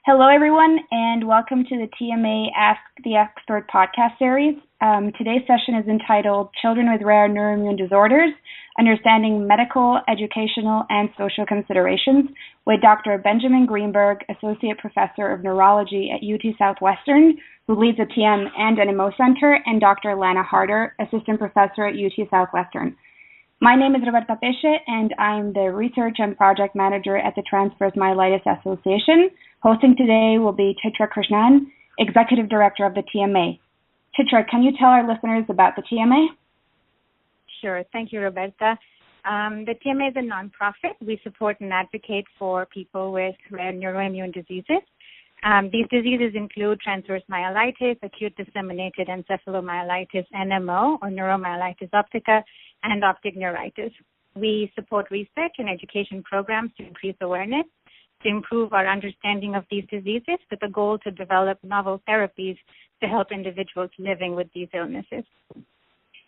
Hello, everyone, and welcome to the TMA Ask the Expert podcast series. Today's session is entitled Children with Rare Neuroimmune Disorders, Understanding Medical, Educational, and Social Considerations with Dr. Benjamin Greenberg, Associate Professor of Neurology at UT Southwestern, who leads the TM and NMO Center, and Dr. Lana Harder, Assistant Professor at UT Southwestern. My name is Roberta Pesce, and I'm the Research and Project Manager at the Transverse Myelitis Association. Hosting today will be Chitra Krishnan, Executive Director of the TMA. Chitra, can you tell our listeners about the TMA? Sure. Thank you, Roberta. The TMA is a nonprofit. We support and advocate for people with rare neuroimmune diseases. These diseases include transverse myelitis, acute disseminated encephalomyelitis, NMO, or neuromyelitis optica, and optic neuritis. We support research and education programs to increase awareness, to improve our understanding of these diseases, with the goal to develop novel therapies to help individuals living with these illnesses.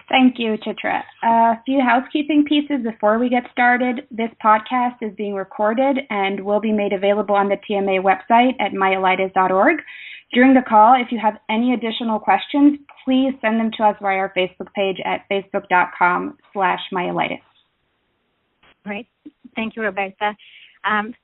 Thank you, Chitra. A few housekeeping pieces before we get started. This podcast is being recorded and will be made available on the TMA website at myelitis.org. During the call, if you have any additional questions, please send them to us via our Facebook page at facebook.com/myelitis. Great. Thank you, Roberta.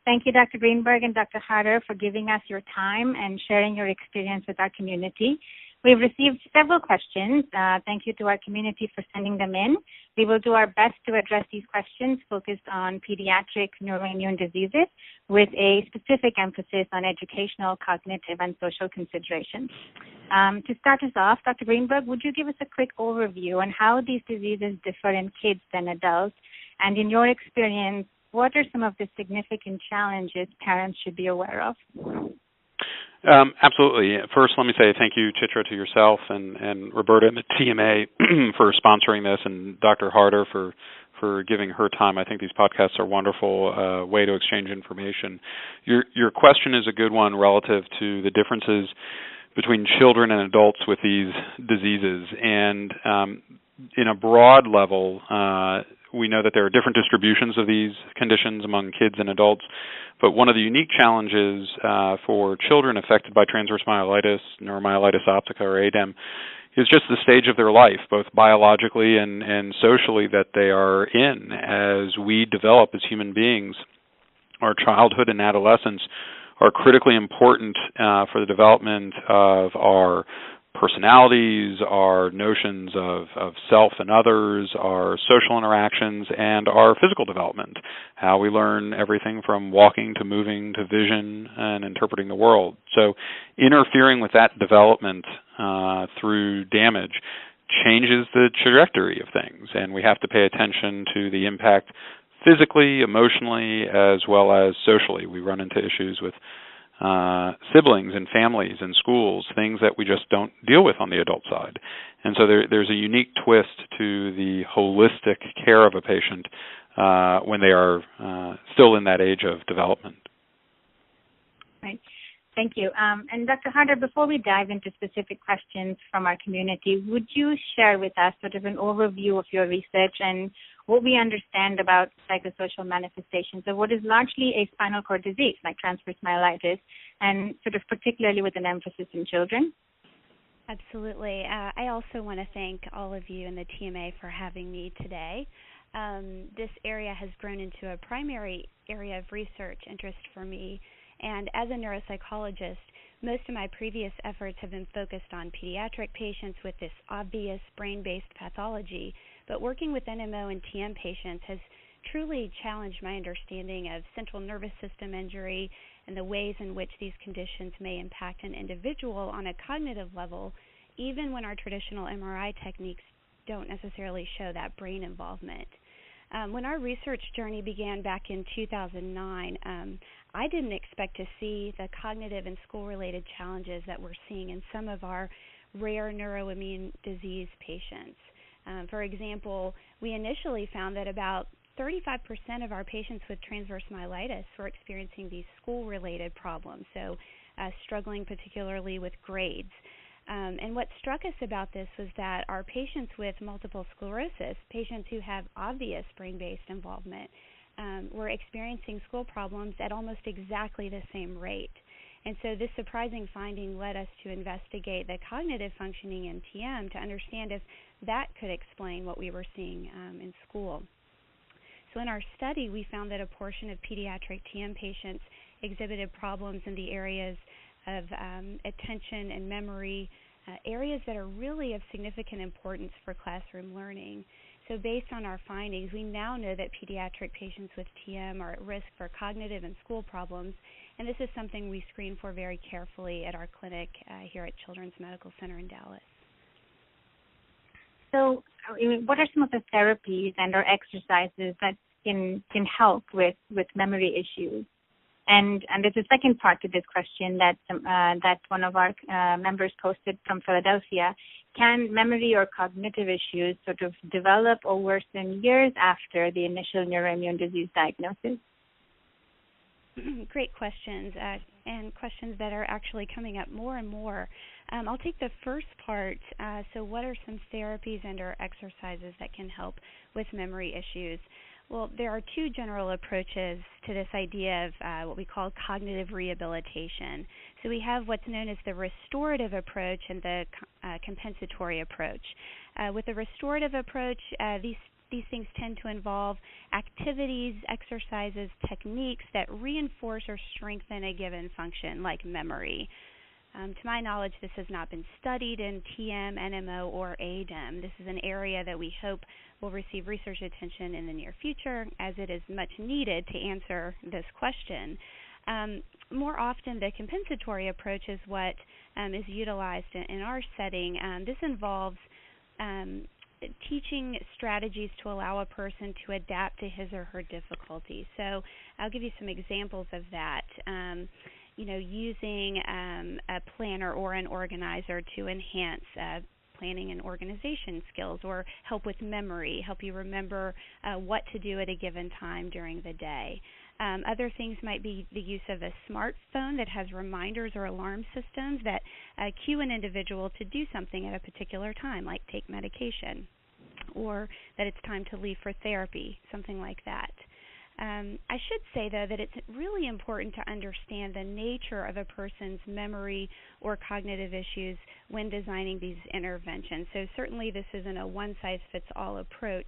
Thank you, Dr. Greenberg and Dr. Harder, for giving us your time and sharing your experience with our community. We've received several questions. Thank you to our community for sending them in. We will do our best to address these questions focused on pediatric neuroimmune diseases with a specific emphasis on educational, cognitive, and social considerations. To start us off, Dr. Greenberg, would you give us a quick overview on how these diseases differ in kids than adults? And in your experience, what are some of the significant challenges parents should be aware of? Absolutely. First, let me say thank you, Chitra, to yourself and Roberta and the TMA for sponsoring this, and Dr. Harder for giving her time. I think these podcasts are a wonderful way to exchange information. Your question is a good one relative to the differences between children and adults with these diseases. And in a broad level, we know that there are different distributions of these conditions among kids and adults, but one of the unique challenges for children affected by transverse myelitis, neuromyelitis optica, or ADEM, is just the stage of their life, both biologically and socially, that they are in as we develop as human beings. Our childhood and adolescence are critically important for the development of our personalities, our notions of self and others, our social interactions, and our physical development, how we learn everything from walking to moving to vision and interpreting the world. So interfering with that development through damage changes the trajectory of things, and we have to pay attention to the impact physically, emotionally, as well as socially. We run into issues with siblings and families and schools, things that we just don't deal with on the adult side. And so there's a unique twist to the holistic care of a patient when they are still in that age of development. Right. Thank you. And Dr. Harder, before we dive into specific questions from our community, would you share with us sort of an overview of your research and what we understand about psychosocial manifestations of what is largely a spinal cord disease like transverse myelitis, and sort of particularly with an emphasis in children? Absolutely. I also want to thank all of you in the TMA for having me today. This area has grown into a primary area of research interest for me, and as a neuropsychologist, most of my previous efforts have been focused on pediatric patients with this obvious brain-based pathology, but working with NMO and TM patients has truly challenged my understanding of central nervous system injury and the ways in which these conditions may impact an individual on a cognitive level, even when our traditional MRI techniques don't necessarily show that brain involvement. When our research journey began back in 2009, I didn't expect to see the cognitive and school-related challenges that we're seeing in some of our rare neuroimmune disease patients. For example, we initially found that about 35% of our patients with transverse myelitis were experiencing these school-related problems, so struggling particularly with grades. And what struck us about this was that our patients with multiple sclerosis, patients who have obvious brain-based involvement, were experiencing school problems at almost exactly the same rate. And so this surprising finding led us to investigate the cognitive functioning in TM to understand if that could explain what we were seeing in school. So in our study, we found that a portion of pediatric TM patients exhibited problems in the areas of attention and memory, areas that are really of significant importance for classroom learning. So based on our findings, we now know that pediatric patients with TM are at risk for cognitive and school problems, and this is something we screen for very carefully at our clinic here at Children's Medical Center in Dallas. So what are some of the therapies and or exercises that can help with memory issues? And there's a second part to this question that one of our members posted from Philadelphia. Can memory or cognitive issues sort of develop or worsen years after the initial neuroimmune disease diagnosis? Great questions, and questions that are actually coming up more and more. I'll take the first part. So what are some therapies and or exercises that can help with memory issues? Well, there are two general approaches to this idea of what we call cognitive rehabilitation. So we have what's known as the restorative approach and the compensatory approach. With the restorative approach, these things tend to involve activities, exercises, techniques that reinforce or strengthen a given function, like memory. To my knowledge, this has not been studied in TM, NMO, or ADEM. This is an area that we hope will receive research attention in the near future, as it is much needed to answer this question. More often, the compensatory approach is what is utilized in our setting. This involves teaching strategies to allow a person to adapt to his or her difficulty. So I'll give you some examples of that. Using a planner or an organizer to enhance planning and organization skills, or help with memory, help you remember what to do at a given time during the day. Other things might be the use of a smartphone that has reminders or alarm systems that cue an individual to do something at a particular time, like take medication, or that it's time to leave for therapy, something like that. I should say, though, that it's really important to understand the nature of a person's memory or cognitive issues when designing these interventions. So certainly this isn't a one-size-fits-all approach.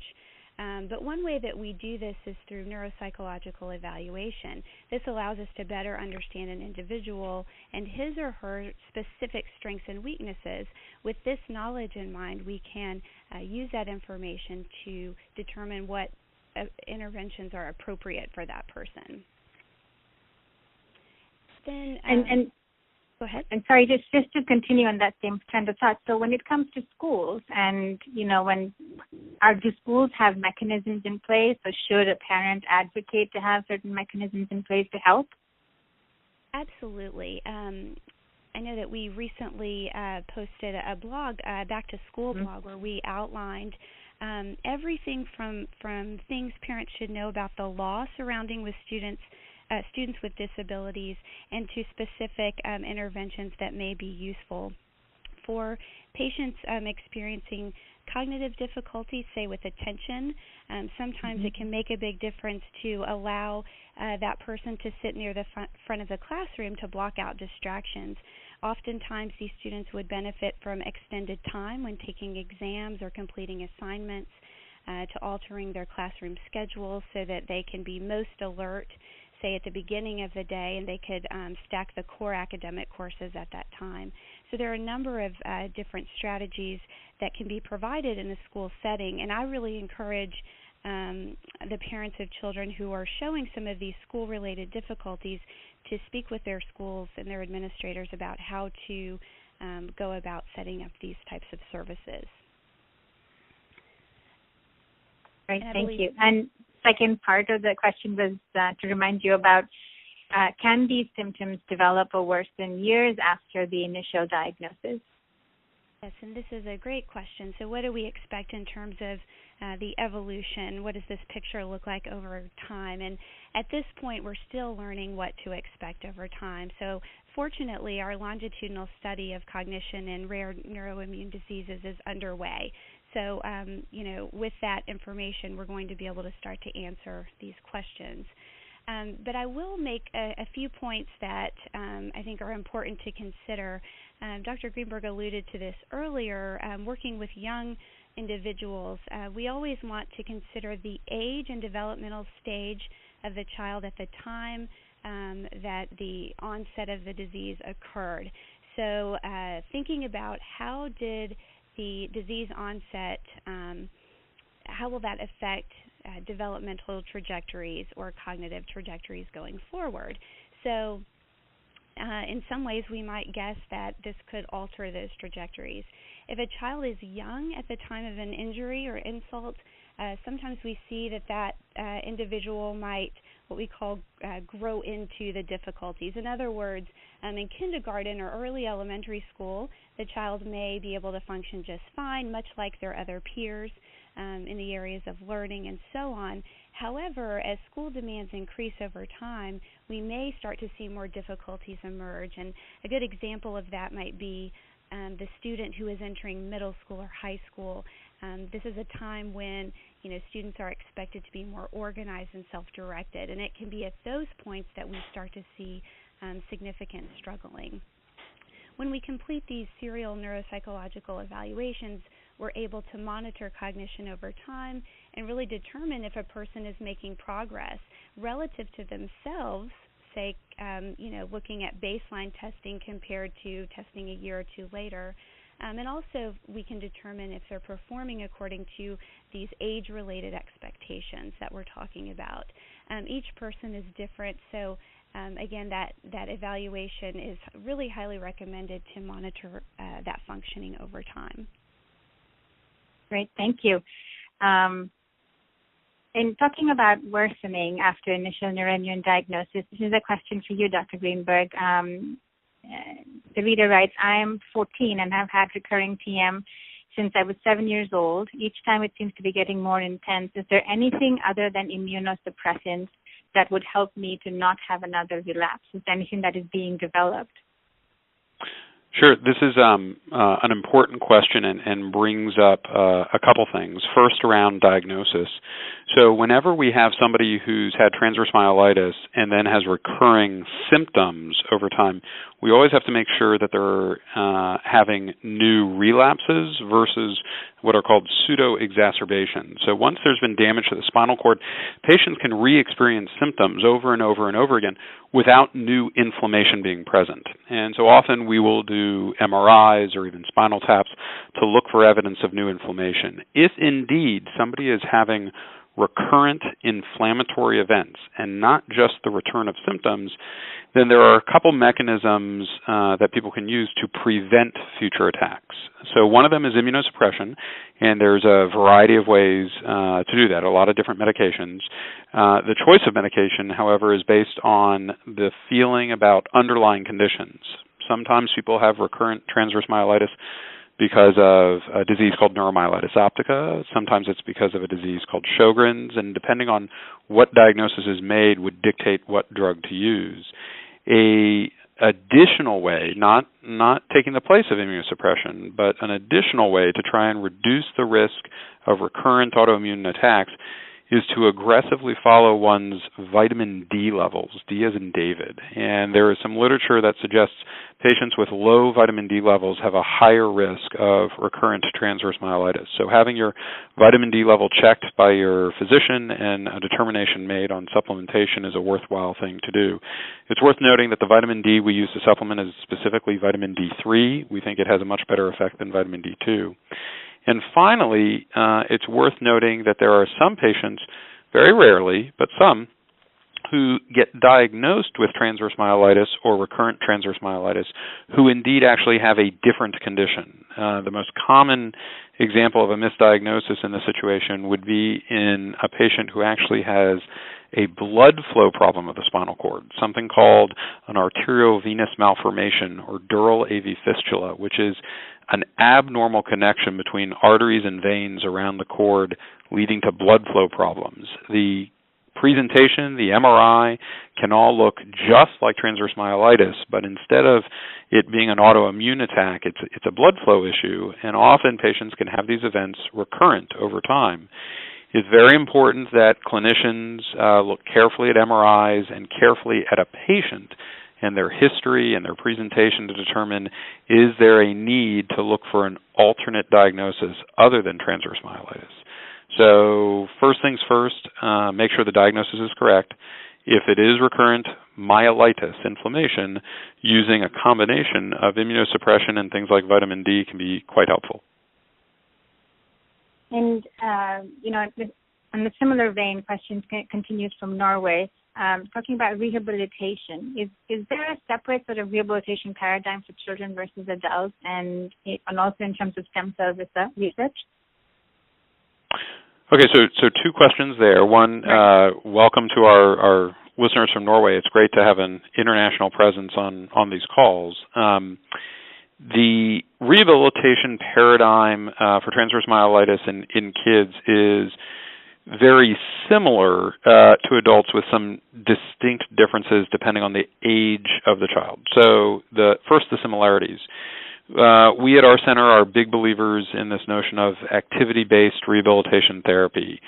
But one way that we do this is through neuropsychological evaluation. This allows us to better understand an individual and his or her specific strengths and weaknesses. With this knowledge in mind, we can use that information to determine what interventions are appropriate for that person. Then, go ahead. And sorry, just to continue on that same trend of thought. So when it comes to schools, and do schools have mechanisms in place, or should a parent advocate to have certain mechanisms in place to help? Absolutely. I know that we recently posted a blog, back to school blog, where we outlined everything from things parents should know about the law surrounding with students with disabilities, and to specific interventions that may be useful for patients experiencing cognitive difficulties, say with attention. Sometimes it can make a big difference to allow that person to sit near the front of the classroom to block out distractions. Oftentimes, these students would benefit from extended time when taking exams or completing assignments, to altering their classroom schedule so that they can be most alert, say, at the beginning of the day, and they could stack the core academic courses at that time. So there are a number of different strategies that can be provided in a school setting, and I really encourage the parents of children who are showing some of these school-related difficulties to speak with their schools and their administrators about how to go about setting up these types of services. Great, thank you. And second part of the question was to remind you about, can these symptoms develop or worsen years after the initial diagnosis? Yes, and this is a great question. So what do we expect in terms of the evolution? What does this picture look like over time? And at this point, we're still learning what to expect over time. So fortunately, our longitudinal study of cognition in rare neuroimmune diseases is underway. So, with that information, we're going to be able to start to answer these questions. But I will make a few points that I think are important to consider. Dr. Greenberg alluded to this earlier. Working with young individuals, we always want to consider the age and developmental stage of the child at the time that the onset of the disease occurred. So thinking about how did the disease onset, how will that affect developmental trajectories or cognitive trajectories going forward. So in some ways we might guess that this could alter those trajectories. If a child is young at the time of an injury or insult, sometimes we see that individual might, what we call, grow into the difficulties. In other words, in kindergarten or early elementary school, the child may be able to function just fine, much like their other peers in the areas of learning and so on. However, as school demands increase over time, we may start to see more difficulties emerge. And a good example of that might be the student who is entering middle school or high school. This is a time when students are expected to be more organized and self-directed, and it can be at those points that we start to see significant struggling. When we complete these serial neuropsychological evaluations, we're able to monitor cognition over time and really determine if a person is making progress relative to themselves, say, looking at baseline testing compared to testing a year or two later. And also we can determine if they're performing according to these age-related expectations that we're talking about. Each person is different, so again, that evaluation is really highly recommended to monitor that functioning over time. Great, thank you. In talking about worsening after initial neuroimmune diagnosis, this is a question for you, Dr. Greenberg. The reader writes, I am 14 and have had recurring TM since I was 7 years old. Each time it seems to be getting more intense. Is there anything other than immunosuppressants that would help me to not have another relapse? Is there anything that is being developed? Sure. This is an important question and brings up a couple things. First, around diagnosis. So whenever we have somebody who's had transverse myelitis and then has recurring symptoms over time, we always have to make sure that they're having new relapses versus what are called pseudo-exacerbations. So once there's been damage to the spinal cord, patients can re-experience symptoms over and over and over again without new inflammation being present. And so often we will do MRIs or even spinal taps to look for evidence of new inflammation. If indeed somebody is having recurrent inflammatory events and not just the return of symptoms, then there are a couple mechanisms that people can use to prevent future attacks. So one of them is immunosuppression, and there's a variety of ways to do that, a lot of different medications. The choice of medication, however, is based on the feeling about underlying conditions. Sometimes people have recurrent transverse myelitis because of a disease called neuromyelitis optica. Sometimes it's because of a disease called Sjogren's, and depending on what diagnosis is made would dictate what drug to use. A additional way, not taking the place of immunosuppression, but an additional way to try and reduce the risk of recurrent autoimmune attacks is to aggressively follow one's vitamin D levels, D as in David. And there is some literature that suggests patients with low vitamin D levels have a higher risk of recurrent transverse myelitis. So having your vitamin D level checked by your physician and a determination made on supplementation is a worthwhile thing to do. It's worth noting that the vitamin D we use to supplement is specifically vitamin D3. We think it has a much better effect than vitamin D2. And finally, it's worth noting that there are some patients, very rarely, but some, who get diagnosed with transverse myelitis or recurrent transverse myelitis who indeed actually have a different condition. The most common example of a misdiagnosis in this situation would be in a patient who actually has a blood flow problem of the spinal cord, something called an arteriovenous malformation or dural AV fistula, which is an abnormal connection between arteries and veins around the cord leading to blood flow problems. The presentation, the MRI, can all look just like transverse myelitis, but instead of it being an autoimmune attack, it's a blood flow issue, and often patients can have these events recurrent over time. It's very important that clinicians look carefully at MRIs and carefully at a patient and their history and their presentation to determine, is there a need to look for an alternate diagnosis other than transverse myelitis? So first things first, make sure the diagnosis is correct. If it is recurrent myelitis, inflammation, using a combination of immunosuppression and things like vitamin D can be quite helpful. And, on a similar vein, question continues from Norway, talking about rehabilitation. Is there a separate sort of rehabilitation paradigm for children versus adults, and also in terms of stem cell research? Okay, so two questions there. One, welcome to our listeners from Norway. It's great to have an international presence on these calls. The rehabilitation paradigm for transverse myelitis in kids is very similar to adults, with some distinct differences depending on the age of the child. So the similarities. We at our center are big believers in this notion of activity-based rehabilitation therapy.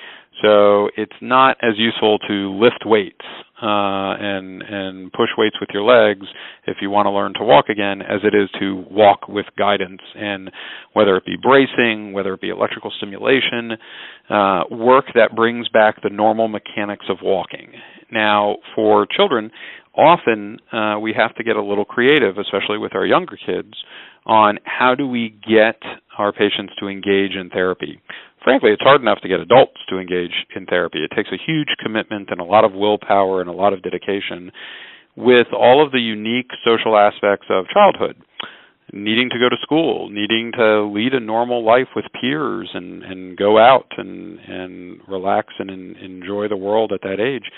So it's not as useful to lift weights and push weights with your legs if you want to learn to walk again, as it is to walk with guidance, and whether it be bracing, whether it be electrical stimulation, work that brings back the normal mechanics of walking. Now, for children, often we have to get a little creative, especially with our younger kids, on how do we get our patients to engage in therapy. Frankly, it's hard enough to get adults to engage in therapy. It takes a huge commitment and a lot of willpower and a lot of dedication, with all of the unique social aspects of childhood. Needing to go to school, needing to lead a normal life with peers and go out and relax and enjoy the world at that age.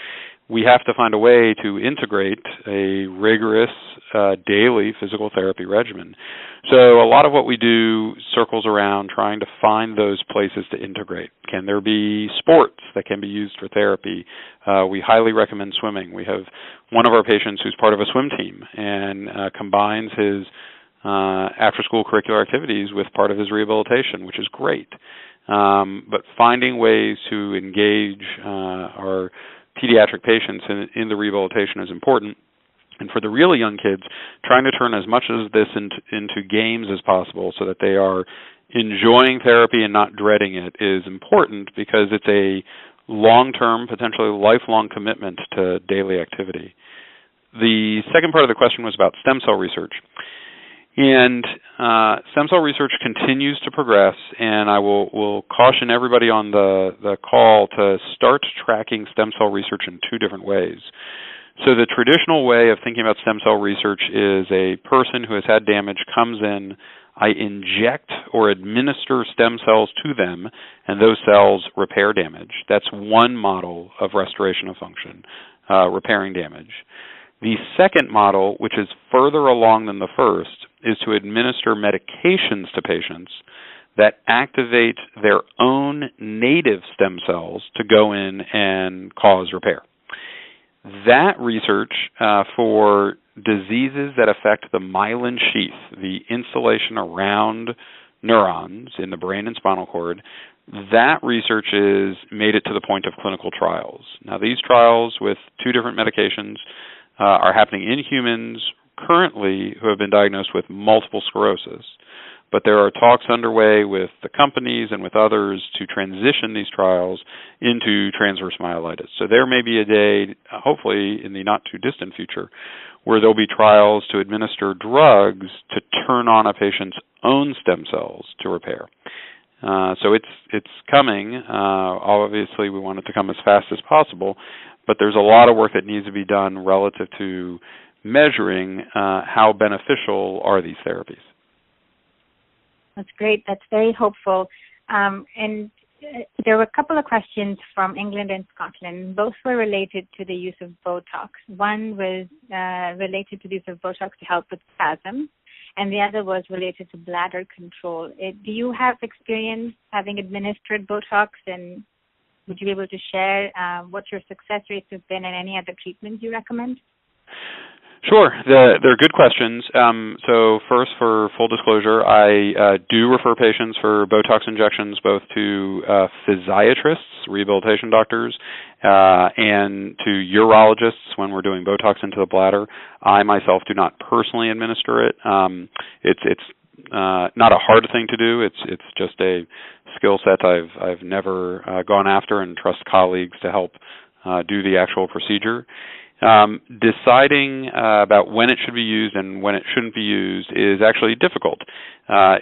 We have to find a way to integrate a rigorous daily physical therapy regimen. So a lot of what we do circles around trying to find those places to integrate. Can there be sports that can be used for therapy? We highly recommend swimming. We have one of our patients who's part of a swim team and combines his after-school curricular activities with part of his rehabilitation, which is great. But finding ways to engage our pediatric patients in the rehabilitation is important. And for the really young kids, trying to turn as much of this into games as possible so that they are enjoying therapy and not dreading it is important, because it's a long-term, potentially lifelong commitment to daily activity. The second part of the question was about stem cell research. And stem cell research continues to progress, and I will caution everybody on the call to start tracking stem cell research in two different ways. So the traditional way of thinking about stem cell research is a person who has had damage comes in, I inject or administer stem cells to them, and those cells repair damage. That's one model of restoration of function, repairing damage. The second model, which is further along than the first, is to administer medications to patients that activate their own native stem cells to go in and cause repair. That research for diseases that affect the myelin sheath, the insulation around neurons in the brain and spinal cord, that research is made it to the point of clinical trials. Now, these trials with two different medications are happening in humans currently who have been diagnosed with multiple sclerosis. But there are talks underway with the companies and with others to transition these trials into transverse myelitis. So there may be a day, hopefully in the not-too-distant future, where there'll be trials to administer drugs to turn on a patient's own stem cells to repair. So it's coming. Obviously, we want it to come as fast as possible, but there's a lot of work that needs to be done relative to measuring how beneficial are these therapies. That's great. That's very hopeful. And there were a couple of questions from England and Scotland. Both were related to the use of Botox. One was related to the use of Botox to help with spasms, and the other was related to bladder control. Do you have experience having administered Botox, and would you be able to share what your success rates have been and any other treatments you recommend? Sure. They're good questions. So first, for full disclosure, I do refer patients for Botox injections both to physiatrists, rehabilitation doctors, and to urologists when we're doing Botox into the bladder. I myself do not personally administer it. It's not a hard thing to do. It's just a skill set I've never gone after, and trust colleagues to help do the actual procedure. Deciding about when it should be used and when it shouldn't be used is actually difficult.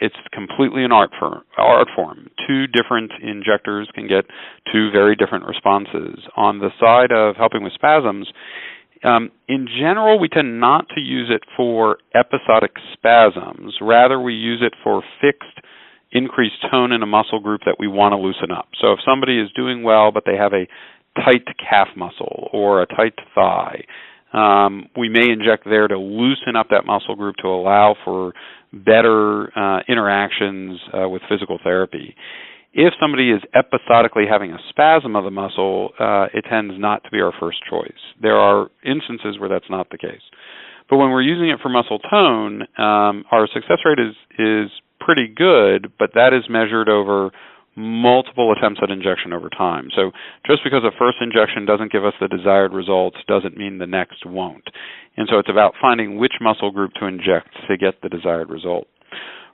It's completely an art form. Two different injectors can get two very different responses. On the side of helping with spasms, in general, we tend not to use it for episodic spasms. Rather, we use it for fixed increased tone in a muscle group that we want to loosen up. So if somebody is doing well but they have a tight calf muscle or a tight thigh, we may inject there to loosen up that muscle group to allow for better interactions with physical therapy. If somebody is episodically having a spasm of the muscle, it tends not to be our first choice. There are instances where that's not the case. But when we're using it for muscle tone, our success rate is pretty good, but that is measured over multiple attempts at injection over time. So just because a first injection doesn't give us the desired results doesn't mean the next won't. And so it's about finding which muscle group to inject to get the desired result.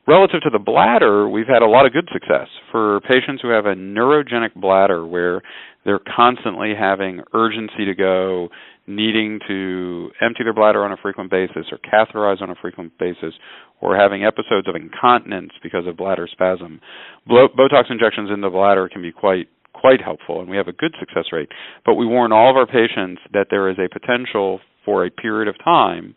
Relative to the bladder, we've had a lot of good success. For patients who have a neurogenic bladder where they're constantly having urgency to go, needing to empty their bladder on a frequent basis or catheterize on a frequent basis, or having episodes of incontinence because of bladder spasm, Botox injections in the bladder can be quite helpful, and we have a good success rate. But we warn all of our patients that there is a potential for a period of time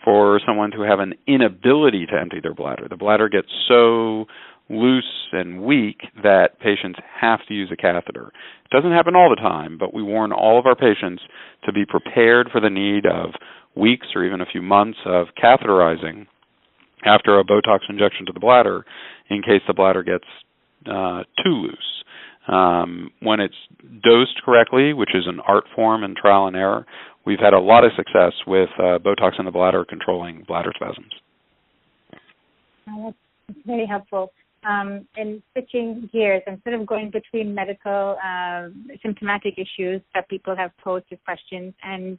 for someone to have an inability to empty their bladder. The bladder gets so loose and weak that patients have to use a catheter. It doesn't happen all the time, but we warn all of our patients to be prepared for the need of weeks or even a few months of catheterizing after a Botox injection to the bladder in case the bladder gets too loose. When it's dosed correctly, which is an art form and trial and error, we've had a lot of success with Botox in the bladder controlling bladder spasms. That's very helpful. And switching gears and sort of going between medical symptomatic issues that people have posed as questions and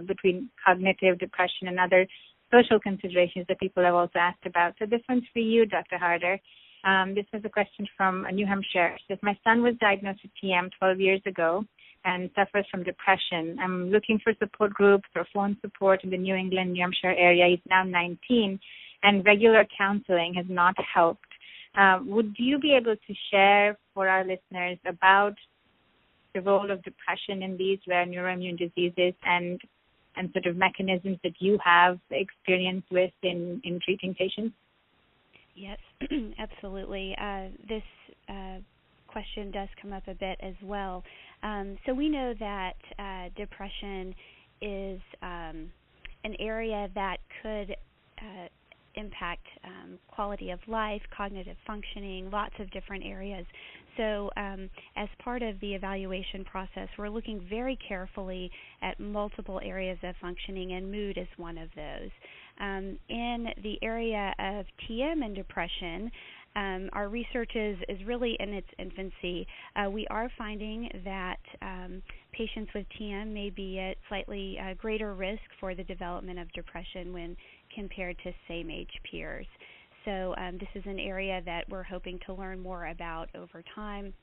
between cognitive depression and other social considerations that people have also asked about. So this one's for you, Dr. Harder. This was a question from New Hampshire. It says, my son was diagnosed with TM 12 years ago and suffers from depression. I'm looking for support groups or phone support in the New England, New Hampshire area. He's now 19, and regular counseling has not helped. Would you be able to share for our listeners about the role of depression in these rare neuroimmune diseases and sort of mechanisms that you have experience with in treating patients? Yes, absolutely. This question does come up a bit as well. So we know that depression is an area that could impact quality of life, cognitive functioning, lots of different areas. So as part of the evaluation process, we're looking very carefully at multiple areas of functioning, and mood is one of those. In the area of TM and depression, our research is really in its infancy. We are finding that patients with TM may be at slightly greater risk for the development of depression when compared to same-age peers. So this is an area that we're hoping to learn more about over time.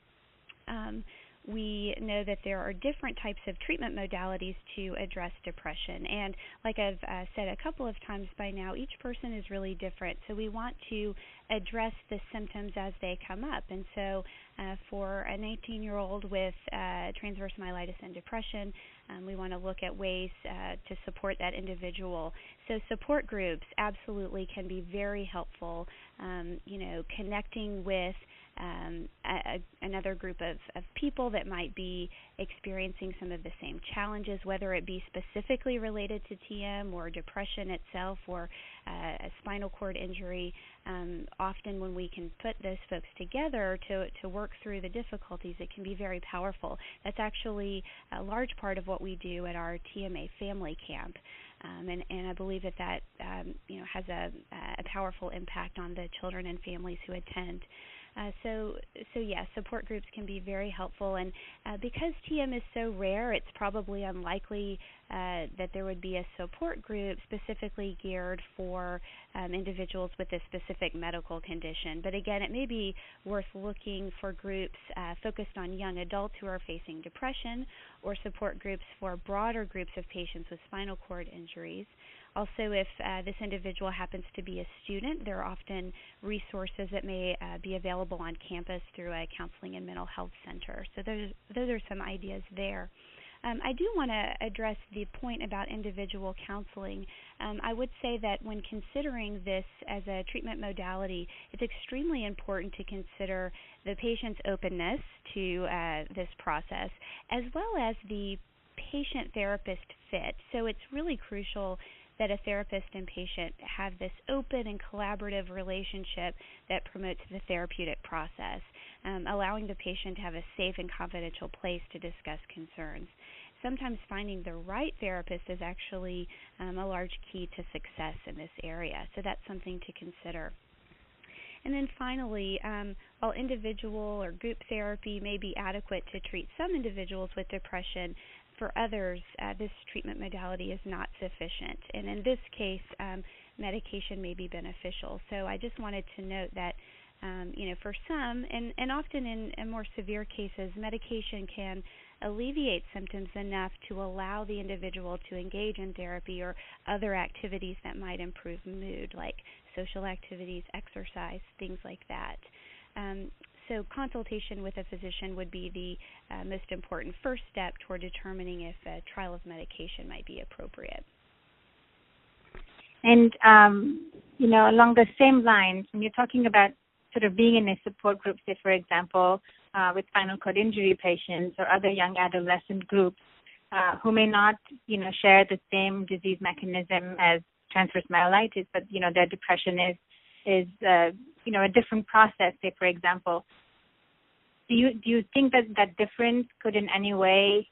We know that there are different types of treatment modalities to address depression. And like I've said a couple of times by now, each person is really different. So we want to address the symptoms as they come up. And so for a 19-year-old with transverse myelitis and depression, we want to look at ways to support that individual. So support groups absolutely can be very helpful, connecting with another group of people that might be experiencing some of the same challenges, whether it be specifically related to TM or depression itself or a spinal cord injury. Often when we can put those folks together to work through the difficulties, it can be very powerful. That's actually a large part of what we do at our TMA family camp. And I believe that has a powerful impact on the children and families who attend. So yes, support groups can be very helpful, and because TM is so rare, it's probably unlikely that there would be a support group specifically geared for individuals with a specific medical condition. But again, it may be worth looking for groups focused on young adults who are facing depression, or support groups for broader groups of patients with spinal cord injuries. Also, if this individual happens to be a student, there are often resources that may be available on campus through a counseling and mental health center. So those are some ideas there. I do want to address the point about individual counseling. I would say that when considering this as a treatment modality, it's extremely important to consider the patient's openness to this process, as well as the patient-therapist fit. So it's really crucial that a therapist and patient have this open and collaborative relationship that promotes the therapeutic process, allowing the patient to have a safe and confidential place to discuss concerns. Sometimes finding the right therapist is actually a large key to success in this area, so that's something to consider. And then finally, while individual or group therapy may be adequate to treat some individuals with depression, for others, this treatment modality is not sufficient. And in this case, medication may be beneficial. So I just wanted to note that, for some, and often in more severe cases, medication can alleviate symptoms enough to allow the individual to engage in therapy or other activities that might improve mood, like social activities, exercise, things like that. So consultation with a physician would be the most important first step toward determining if a trial of medication might be appropriate. And, along the same lines, when you're talking about sort of being in a support group, say, for example, with spinal cord injury patients or other young adolescent groups who may not, share the same disease mechanism as transverse myelitis, but, their depression is a different process, say, for example. Do you think that difference could in any way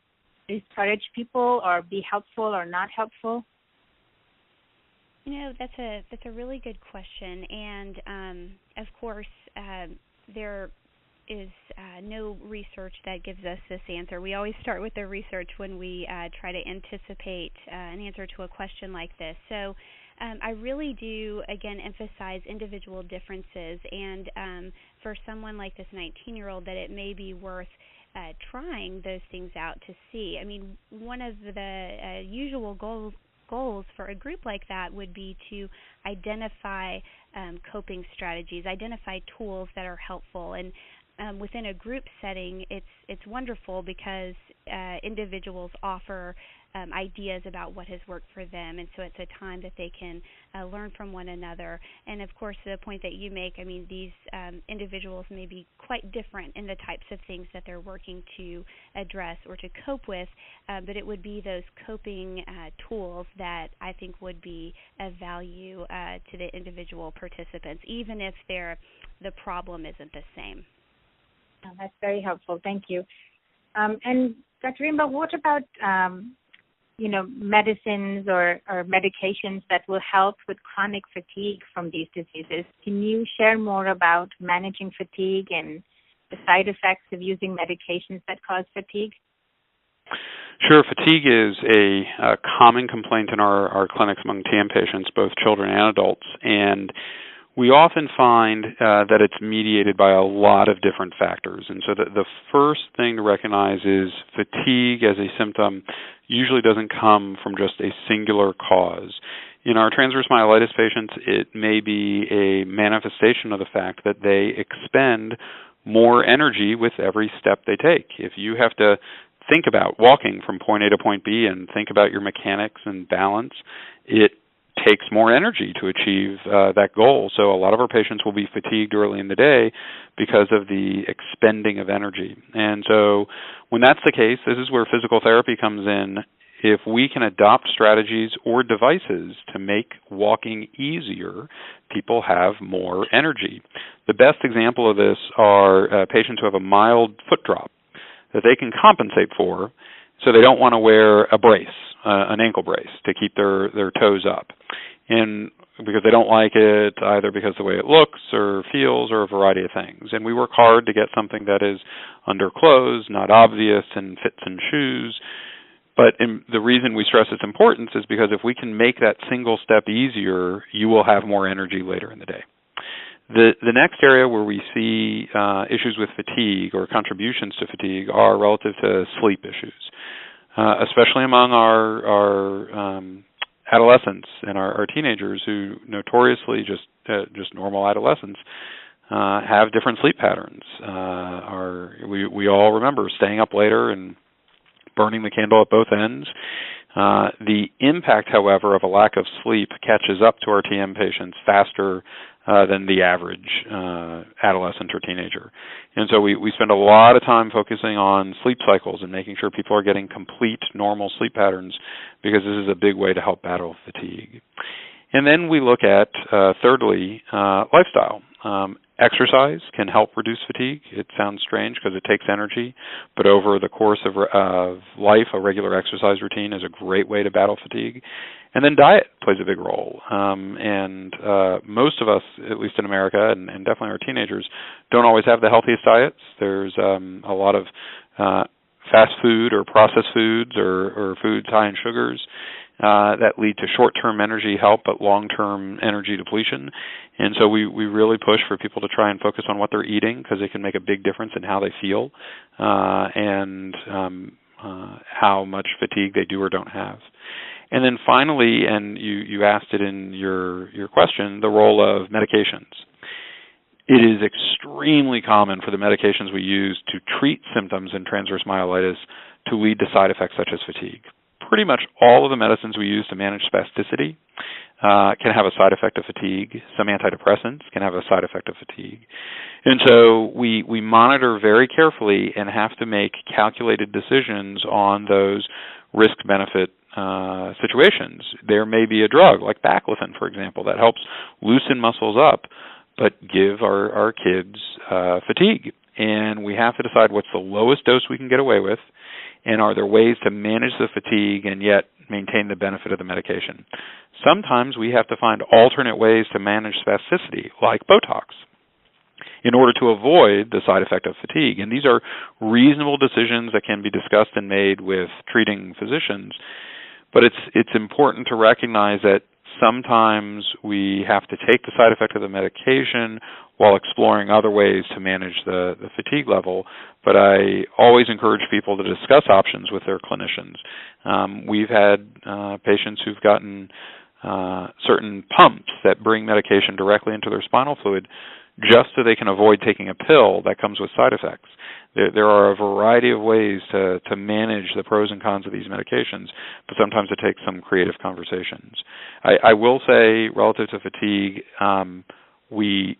discourage people or be helpful or not helpful? That's a really good question, and of course, there is no research that gives us this answer. We always start with the research when we try to anticipate an answer to a question like this. So I really do, again, emphasize individual differences, and for someone like this 19-year-old, that it may be worth trying those things out to see. I mean, one of the usual goals for a group like that would be to identify coping strategies, identify tools that are helpful. And within a group setting, it's wonderful because individuals offer ideas about what has worked for them, and so it's a time that they can learn from one another. And of course, the point that you make, I mean, these individuals may be quite different in the types of things that they're working to address or to cope with, but it would be those coping tools that I think would be of value to the individual participants, even if the problem isn't the same. Oh, that's very helpful. Thank you. And Dr. Greenberg, what about medicines or medications that will help with chronic fatigue from these diseases? Can you share more about managing fatigue and the side effects of using medications that cause fatigue? Sure. Fatigue is a common complaint in our clinics among TM patients, both children and adults, and we often find that it's mediated by a lot of different factors. And so the first thing to recognize is fatigue as a symptom usually doesn't come from just a singular cause. In our transverse myelitis patients, it may be a manifestation of the fact that they expend more energy with every step they take. If you have to think about walking from point A to point B and think about your mechanics and balance, it takes more energy to achieve that goal. So a lot of our patients will be fatigued early in the day because of the expending of energy. And so when that's the case, this is where physical therapy comes in. If we can adopt strategies or devices to make walking easier, people have more energy. The best example of this are patients who have a mild foot drop that they can compensate for so they don't want to wear a brace, an ankle brace, to keep their toes up. And because they don't like it, either because of the way it looks or feels or a variety of things. And we work hard to get something that is under clothes, not obvious, and fits in shoes. But the reason we stress its importance is because if we can make that single step easier, you will have more energy later in the day. The next area where we see issues with fatigue or contributions to fatigue are relative to sleep issues, especially among our adolescents and our teenagers who notoriously just normal adolescents have different sleep patterns. We all remember staying up later and burning the candle at both ends. The impact, however, of a lack of sleep catches up to our TM patients faster than the average adolescent or teenager. And so we spend a lot of time focusing on sleep cycles and making sure people are getting complete normal sleep patterns, because this is a big way to help battle fatigue. And then we look at, thirdly, lifestyle. Exercise can help reduce fatigue. It sounds strange because it takes energy, but over the course of life, a regular exercise routine is a great way to battle fatigue. And then diet plays a big role. And most of us, at least in America, and definitely our teenagers, don't always have the healthiest diets. There's a lot of fast food or processed foods or foods high in sugars that lead to short-term energy help but long-term energy depletion. And so we really push for people to try and focus on what they're eating, because it can make a big difference in how they feel and how much fatigue they do or don't have. And then finally, and you asked it in your question, the role of medications. It is extremely common for the medications we use to treat symptoms in transverse myelitis to lead to side effects such as fatigue. Pretty much all of the medicines we use to manage spasticity can have a side effect of fatigue. Some antidepressants can have a side effect of fatigue. And so we monitor very carefully and have to make calculated decisions on those risk-benefit situations. There may be a drug, like baclofen, for example, that helps loosen muscles up, but give our kids fatigue. And we have to decide what's the lowest dose we can get away with, and are there ways to manage the fatigue and yet maintain the benefit of the medication. Sometimes we have to find alternate ways to manage spasticity, like Botox, in order to avoid the side effect of fatigue. And these are reasonable decisions that can be discussed and made with treating physicians. But it's important to recognize that sometimes we have to take the side effect of the medication while exploring other ways to manage the fatigue level. But I always encourage people to discuss options with their clinicians. We've had patients who've gotten certain pumps that bring medication directly into their spinal fluid just so they can avoid taking a pill that comes with side effects. There are a variety of ways to manage the pros and cons of these medications, but sometimes it takes some creative conversations. I will say, relative to fatigue, we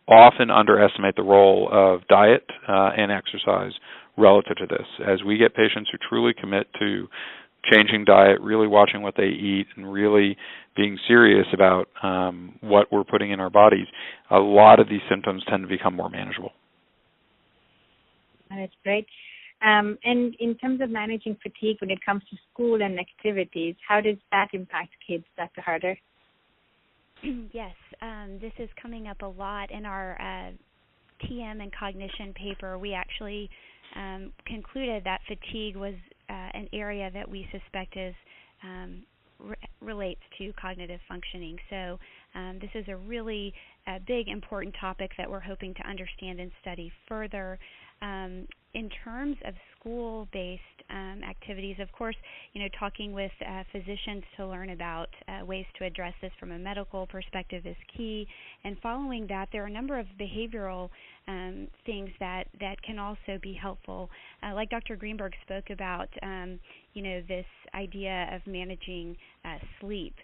often underestimate the role of diet and exercise relative to this. As we get patients who truly commit to changing diet, really watching what they eat, and really being serious about what we're putting in our bodies, a lot of these symptoms tend to become more manageable. That's great. And in terms of managing fatigue when it comes to school and activities, how does that impact kids, Dr. Harder? Yes, this is coming up a lot in our TM and cognition paper. We actually concluded that fatigue was an area that we suspect is relates to cognitive functioning. So this is a really big, important topic that we're hoping to understand and study further. In terms of school-based activities, of course, talking with physicians to learn about ways to address this from a medical perspective is key. And following that, there are a number of behavioral things that can also be helpful. Like Dr. Greenberg spoke about, this idea of managing sleep.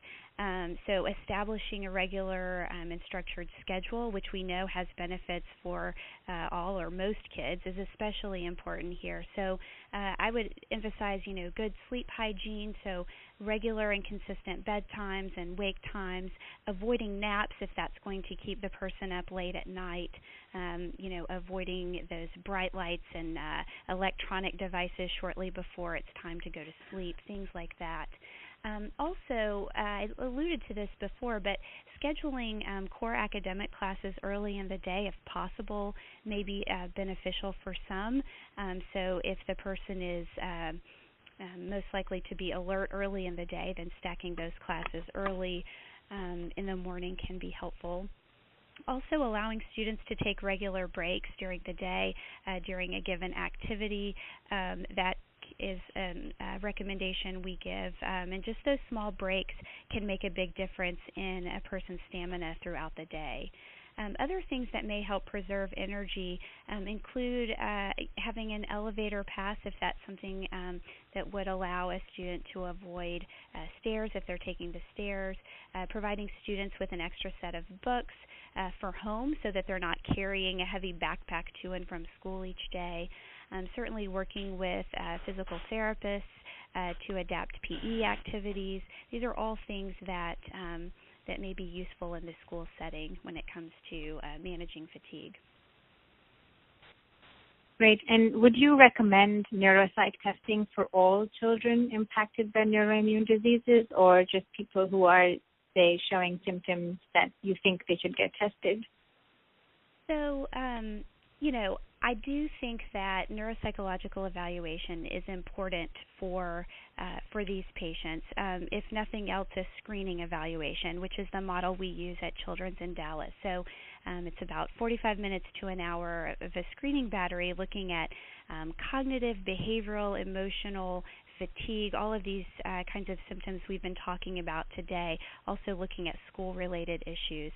So establishing a regular and structured schedule, which we know has benefits for all or most kids, is especially important here. So I would emphasize, good sleep hygiene, so regular and consistent bedtimes and wake times, avoiding naps if that's going to keep the person up late at night, avoiding those bright lights and electronic devices shortly before it's time to go to sleep, things like that. Also, I alluded to this before, but scheduling core academic classes early in the day, if possible, may be beneficial for some. So if the person is most likely to be alert early in the day, then stacking those classes early in the morning can be helpful. Also allowing students to take regular breaks during the day, during a given activity, that is a recommendation we give, and just those small breaks can make a big difference in a person's stamina throughout the day. Other things that may help preserve energy include having an elevator pass if that's something that would allow a student to avoid stairs if they're taking the stairs, providing students with an extra set of books for home so that they're not carrying a heavy backpack to and from school each day. Certainly working with physical therapists to adapt PE activities. These are all things that may be useful in the school setting when it comes to managing fatigue. Great. And would you recommend neuropsych testing for all children impacted by neuroimmune diseases, or just people who are, say, showing symptoms that you think they should get tested? So, I do think that neuropsychological evaluation is important for these patients. If nothing else, a screening evaluation, which is the model we use at Children's in Dallas. So it's about 45 minutes to an hour of a screening battery looking at cognitive, behavioral, emotional, fatigue, all of these kinds of symptoms we've been talking about today, also looking at school-related issues.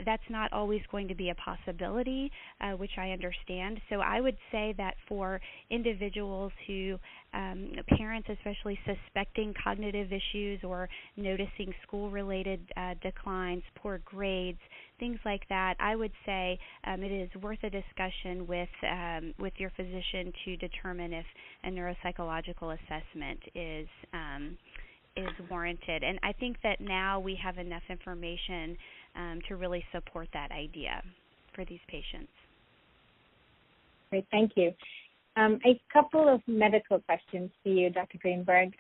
That's not always going to be a possibility, which I understand. So I would say that for individuals who, parents especially, suspecting cognitive issues or noticing school-related declines, poor grades, things like that, I would say it is worth a discussion with your physician to determine if a neuropsychological assessment is warranted. And I think that now we have enough information to really support that idea for these patients. Great, thank you. A couple of medical questions for you, Dr. Greenberg.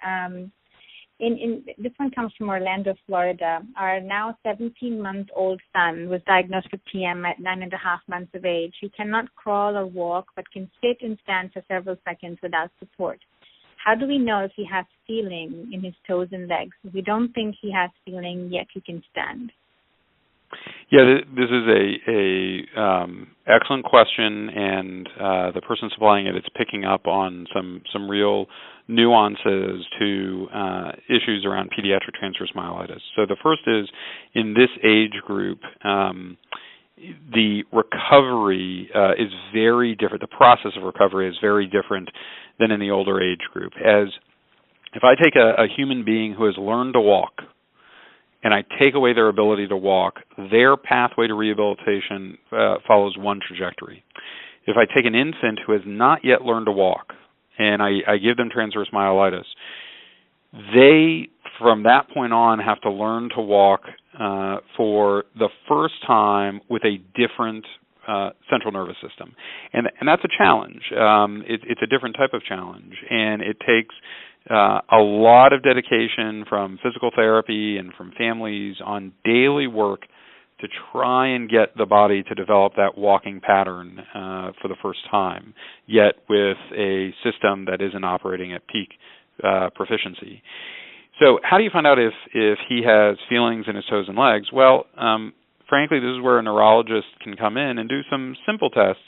This one comes from Orlando, Florida. Our now 17-month-old son was diagnosed with TM at 9.5 months of age. He cannot crawl or walk, but can sit and stand for several seconds without support. How do we know if he has feeling in his toes and legs? If we don't think he has feeling, yet he can stand. Yeah, this is a excellent question, and the person supplying it is picking up on some real nuances to issues around pediatric transverse myelitis. So the first is, in this age group, the recovery is very different. The process of recovery is very different than in the older age group. As if I take a human being who has learned to walk, and I take away their ability to walk, their pathway to rehabilitation follows one trajectory. If I take an infant who has not yet learned to walk, and I give them transverse myelitis, they, from that point on, have to learn to walk for the first time with a different central nervous system. And that's a challenge. It's a different type of challenge, and it takes a lot of dedication from physical therapy and from families on daily work to try and get the body to develop that walking pattern for the first time, yet with a system that isn't operating at peak proficiency. So how do you find out if he has feelings in his toes and legs? Well, frankly, this is where a neurologist can come in and do some simple tests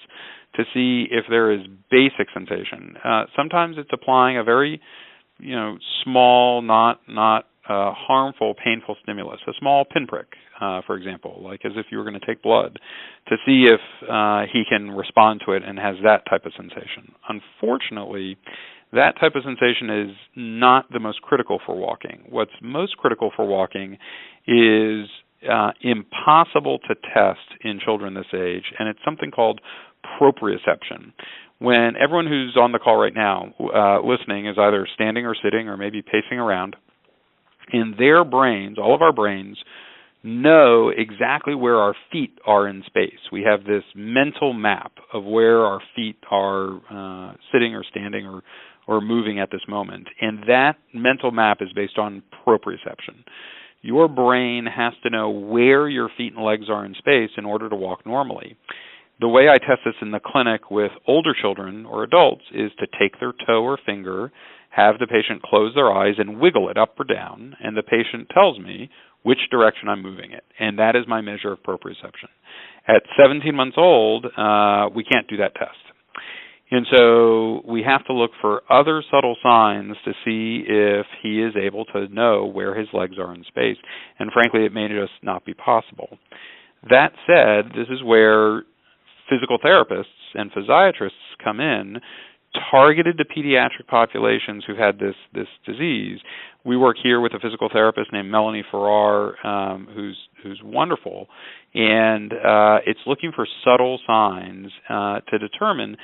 to see if there is basic sensation. Sometimes it's applying a very small, not harmful, painful stimulus, a small pinprick, for example, like as if you were going to take blood, to see if he can respond to it and has that type of sensation. Unfortunately, that type of sensation is not the most critical for walking. What's most critical for walking is impossible to test in children this age, and it's something called proprioception. When everyone who's on the call right now listening is either standing or sitting or maybe pacing around, in their brains, all of our brains, know exactly where our feet are in space. We have this mental map of where our feet are sitting or standing or moving at this moment. And that mental map is based on proprioception. Your brain has to know where your feet and legs are in space in order to walk normally. The way I test this in the clinic with older children or adults is to take their toe or finger, have the patient close their eyes and wiggle it up or down, and the patient tells me which direction I'm moving it. And that is my measure of proprioception. At 17 months old, we can't do that test. And so we have to look for other subtle signs to see if he is able to know where his legs are in space. And frankly, it may just not be possible. That said, this is where physical therapists and physiatrists come in, targeted to pediatric populations who've had this disease. We work here with a physical therapist named Melanie Farrar, who's wonderful, and it's looking for subtle signs to determine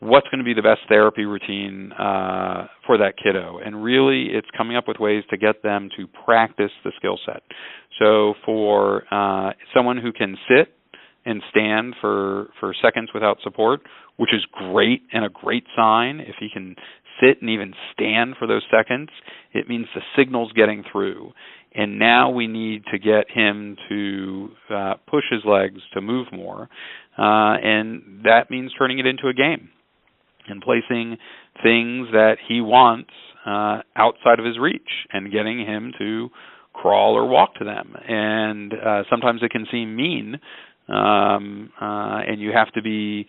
what's going to be the best therapy routine for that kiddo. And really, it's coming up with ways to get them to practice the skill set. So for someone who can sit and stand for seconds without support, which is great and a great sign. If he can sit and even stand for those seconds, it means the signal's getting through. And now we need to get him to push his legs to move more. And that means turning it into a game and placing things that he wants outside of his reach and getting him to crawl or walk to them. And sometimes it can seem mean, and you have to be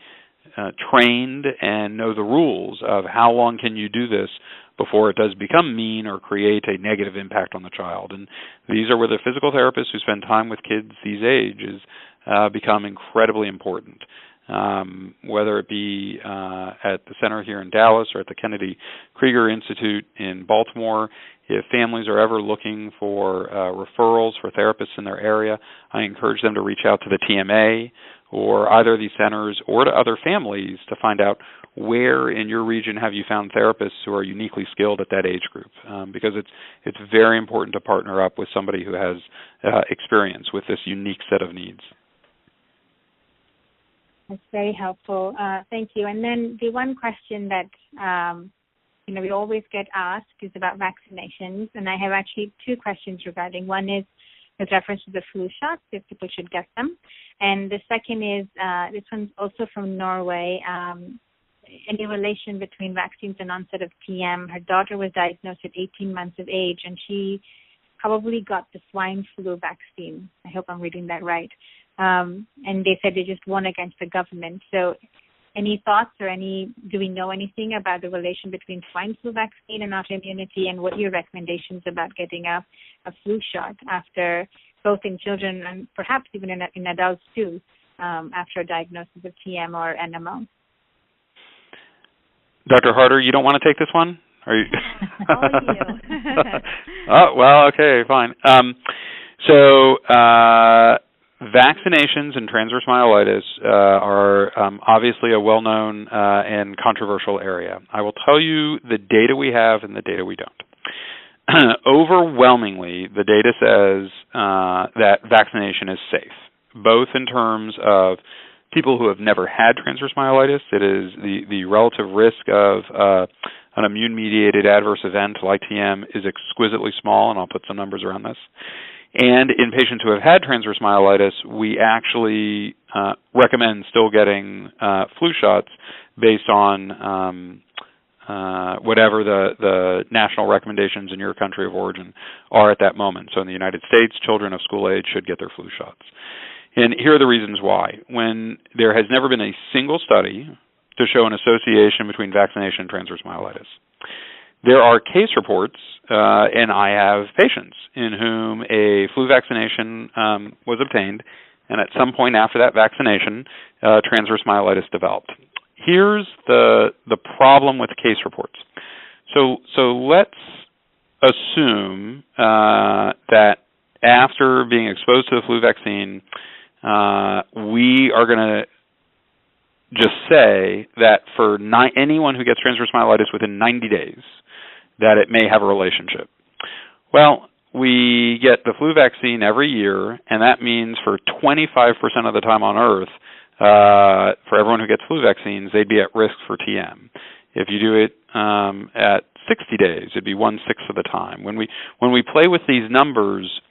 trained and know the rules of how long can you do this before it does become mean or create a negative impact on the child. And these are where the physical therapists who spend time with kids these ages become incredibly important. Whether it be at the center here in Dallas or at the Kennedy Krieger Institute in Baltimore. If families are ever looking for referrals for therapists in their area, I encourage them to reach out to the TMA or either of these centers or to other families to find out where in your region have you found therapists who are uniquely skilled at that age group, because it's very important to partner up with somebody who has experience with this unique set of needs. That's very helpful. Thank you. And then the one question that we always get asked is about vaccinations, and I have actually two questions regarding. One is with reference to the flu shots, if people should get them, and the second is this one's also from Norway. Any relation between vaccines and onset of TM? Her daughter was diagnosed at 18 months of age, and she probably got the swine flu vaccine. I hope I'm reading that right. And they said they just won against the government. So any thoughts or do we know anything about the relation between swine flu vaccine and autoimmunity, and what are your recommendations about getting a flu shot after, both in children and perhaps even in adults too, after a diagnosis of TM or NMO? Dr. Harder, you don't want to take this one? Are you? Only you. Oh, well, okay, fine. So vaccinations and transverse myelitis are obviously a well-known and controversial area. I will tell you the data we have and the data we don't. Overwhelmingly, the data says that vaccination is safe, both in terms of people who have never had transverse myelitis. It is the relative risk of an immune-mediated adverse event like TM is exquisitely small, and I'll put some numbers around this. And in patients who have had transverse myelitis, we actually recommend still getting flu shots based on whatever the national recommendations in your country of origin are at that moment. So in the United States, children of school age should get their flu shots. And here are the reasons why. When there has never been a single study to show an association between vaccination and transverse myelitis. There are case reports, and I have patients in whom a flu vaccination was obtained, and at some point after that vaccination, transverse myelitis developed. here's the problem with case reports. So let's assume that after being exposed to the flu vaccine, we are going to just say that for anyone who gets transverse myelitis within 90 days, that it may have a relationship. Well, we get the flu vaccine every year, and that means for 25% of the time on Earth, for everyone who gets flu vaccines, they'd be at risk for TM. If you do it at 60 days, it'd be 1/6 of the time. When we play with these numbers,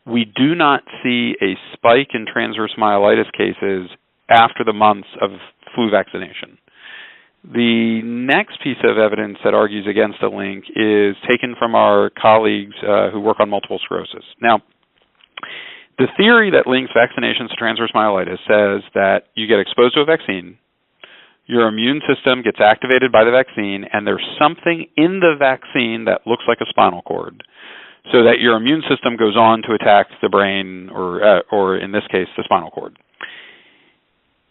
we do not see a spike in transverse myelitis cases after the months of flu vaccination. The next piece of evidence that argues against a link is taken from our colleagues who work on multiple sclerosis. Now, the theory that links vaccinations to transverse myelitis says that you get exposed to a vaccine, your immune system gets activated by the vaccine, and there's something in the vaccine that looks like a spinal cord, so that your immune system goes on to attack the brain, or in this case, the spinal cord.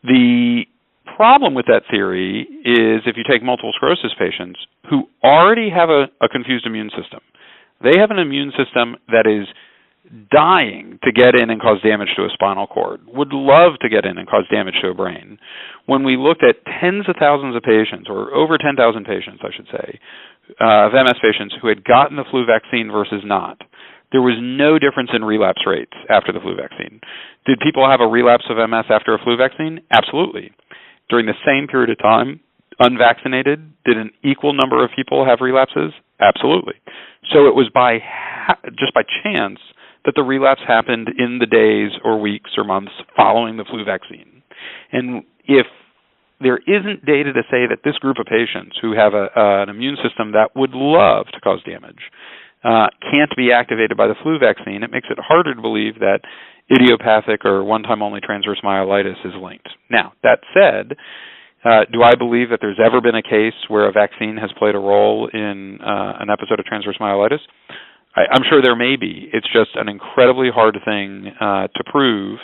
The problem with that theory is if you take multiple sclerosis patients who already have a confused immune system, they have an immune system that is dying to get in and cause damage to a spinal cord, would love to get in and cause damage to a brain. When we looked at tens of thousands of patients, or over 10,000 patients, I should say, of MS patients who had gotten the flu vaccine versus not, there was no difference in relapse rates after the flu vaccine. Did people have a relapse of MS after a flu vaccine? Absolutely. During the same period of time, unvaccinated, did an equal number of people have relapses? Absolutely. So it was just by chance that the relapse happened in the days or weeks or months following the flu vaccine. And if there isn't data to say that this group of patients who have an immune system that would love to cause damage can't be activated by the flu vaccine, it makes it harder to believe that idiopathic or one-time only transverse myelitis is linked. Now, that said, do I believe that there's ever been a case where a vaccine has played a role in an episode of transverse myelitis? I'm sure there may be. It's just an incredibly hard thing to prove.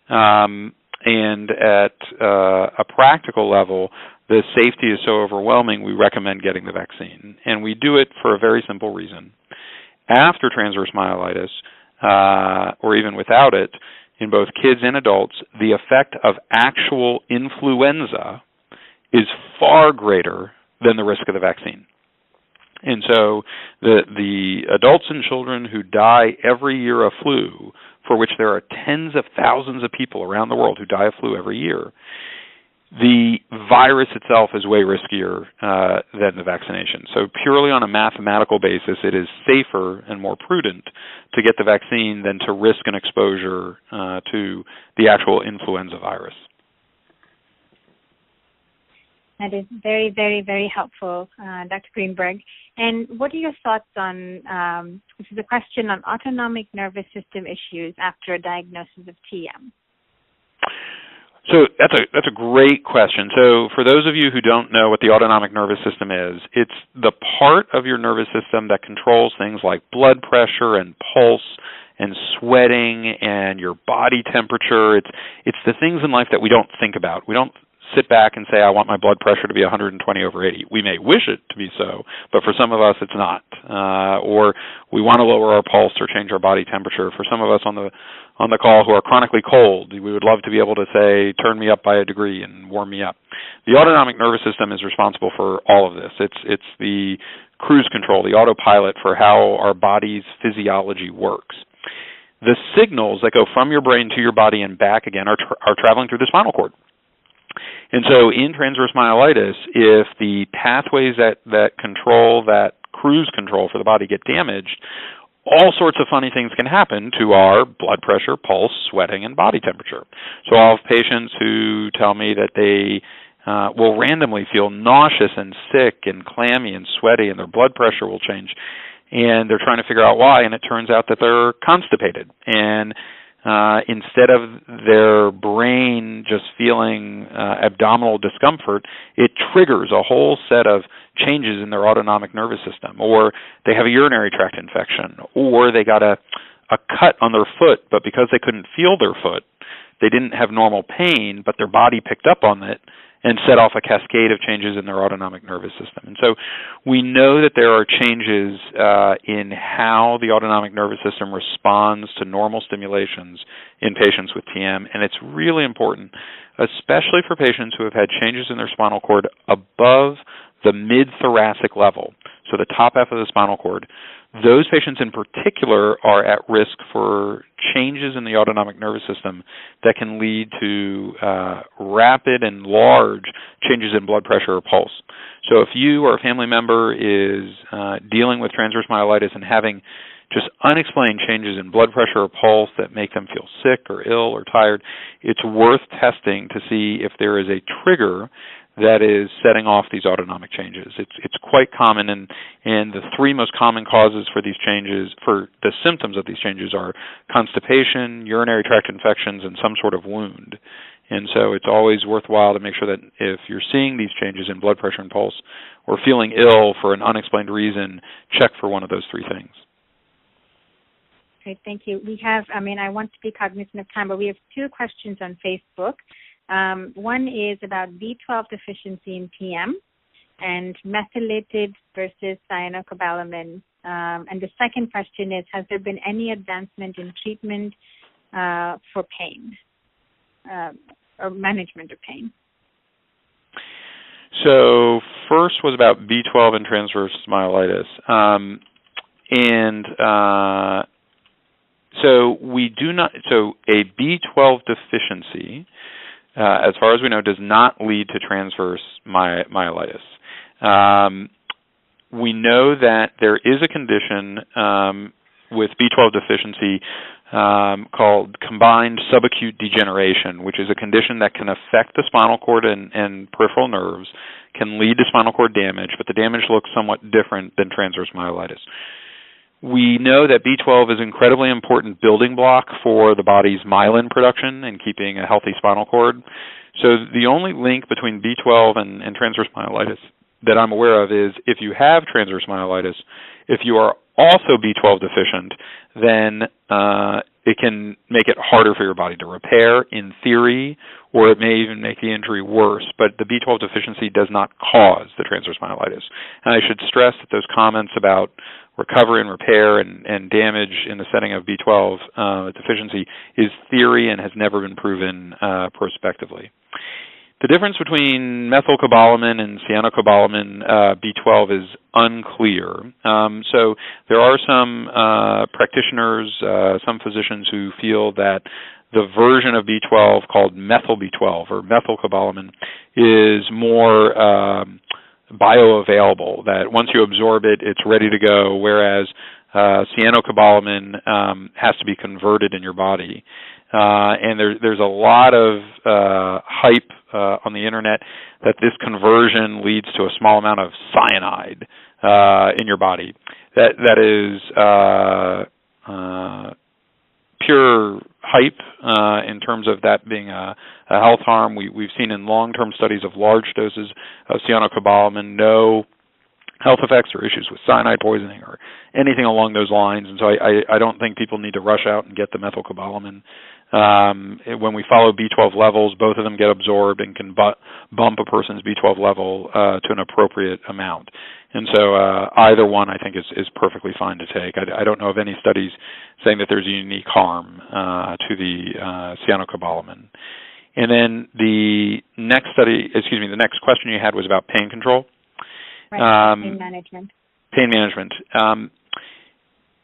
And at a practical level, the safety is so overwhelming, we recommend getting the vaccine. And we do it for a very simple reason. After transverse myelitis, or even without it, in both kids and adults, the effect of actual influenza is far greater than the risk of the vaccine. And so the adults and children who die every year of flu, for which there are tens of thousands of people around the world who die of flu every year, the virus itself is way riskier than the vaccination. So purely on a mathematical basis, it is safer and more prudent to get the vaccine than to risk an exposure to the actual influenza virus. That is very, very, very helpful, Dr. Greenberg. And what are your thoughts on, this is a question on autonomic nervous system issues after a diagnosis of TM? So that's a great question. So for those of you who don't know what the autonomic nervous system is, it's the part of your nervous system that controls things like blood pressure and pulse and sweating and your body temperature. It's the things in life that we don't think about. We don't sit back and say, I want my blood pressure to be 120/80. We may wish it to be so, but for some of us it's not. Or we want to lower our pulse or change our body temperature. For some of us on the call who are chronically cold, we would love to be able to say, turn me up by a degree and warm me up. The autonomic nervous system is responsible for all of this. It's the cruise control, the autopilot for how our body's physiology works. The signals that go from your brain to your body and back again are traveling through the spinal cord. And so in transverse myelitis, if the pathways that control that cruise control for the body get damaged, all sorts of funny things can happen to our blood pressure, pulse, sweating, and body temperature. So I'll have patients who tell me that they will randomly feel nauseous and sick and clammy and sweaty, and their blood pressure will change. And they're trying to figure out why, and it turns out that they're constipated. And instead of their brain just feeling abdominal discomfort, it triggers a whole set of changes in their autonomic nervous system, or they have a urinary tract infection, or they got a cut on their foot, but because they couldn't feel their foot, they didn't have normal pain, but their body picked up on it, and set off a cascade of changes in their autonomic nervous system. And so we know that there are changes in how the autonomic nervous system responds to normal stimulations in patients with TM, and it's really important, especially for patients who have had changes in their spinal cord above the mid-thoracic level, so the top half of the spinal cord. Those patients in particular are at risk for changes in the autonomic nervous system that can lead to rapid and large changes in blood pressure or pulse. So if you or a family member is dealing with transverse myelitis and having just unexplained changes in blood pressure or pulse that make them feel sick or ill or tired, it's worth testing to see if there is a trigger that is setting off these autonomic changes. It's quite common, and the three most common causes for these changes, for the symptoms of these changes, are constipation, urinary tract infections, and some sort of wound. And so it's always worthwhile to make sure that if you're seeing these changes in blood pressure and pulse or feeling ill for an unexplained reason, check for one of those three things. Okay, thank you. We have, I want to be cognizant of time, but we have two questions on Facebook. One is about B12 deficiency in TM and methylated versus cyanocobalamin. And the second question is, has there been any advancement in treatment for pain or management of pain? So first was about B12 and transverse myelitis. So we do not, so a B12 deficiency, as far as we know, does not lead to transverse myelitis. We know that there is a condition with B12 deficiency called combined subacute degeneration, which is a condition that can affect the spinal cord and peripheral nerves, can lead to spinal cord damage, but the damage looks somewhat different than transverse myelitis. We know that B12 is an incredibly important building block for the body's myelin production and keeping a healthy spinal cord. So the only link between B12 and transverse myelitis that I'm aware of is if you have transverse myelitis, if you are also B12 deficient, then it can make it harder for your body to repair in theory, or it may even make the injury worse, but the B12 deficiency does not cause the transverse myelitis. And I should stress that those comments about recovery and repair and damage in the setting of B12 deficiency is theory and has never been proven prospectively. The difference between methylcobalamin and cyanocobalamin B12 is unclear. So there are some practitioners, some physicians who feel that the version of B12 called methyl B12 or methylcobalamin is more bioavailable, that once you absorb it, it's ready to go, whereas cyanocobalamin has to be converted in your body. And there's a lot of hype on the internet that this conversion leads to a small amount of cyanide in your body. That is pure hype in terms of that being a health harm. We've seen in long-term studies of large doses of cyanocobalamin no health effects or issues with cyanide poisoning or anything along those lines. And so I don't think people need to rush out and get the methylcobalamin. When we follow B12 levels, both of them get absorbed and can bump a person's B12 level to an appropriate amount. And so either one, I think, is perfectly fine to take. I don't know of any studies saying that there's a unique harm to the cyanocobalamin. And then the next question you had was about pain control. Right, pain management. Pain management.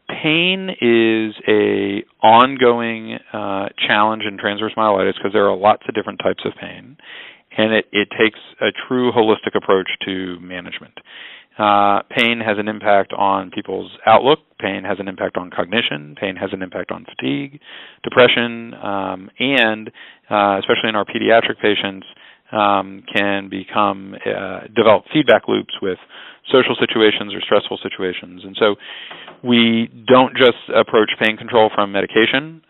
Pain is a ongoing challenge in transverse myelitis because there are lots of different types of pain, and it takes a true holistic approach to management. Pain has an impact on people's outlook. Pain has an impact on cognition. Pain has an impact on fatigue, depression, and especially in our pediatric patients, can develop feedback loops with social situations or stressful situations. And so we don't just approach pain control from medication.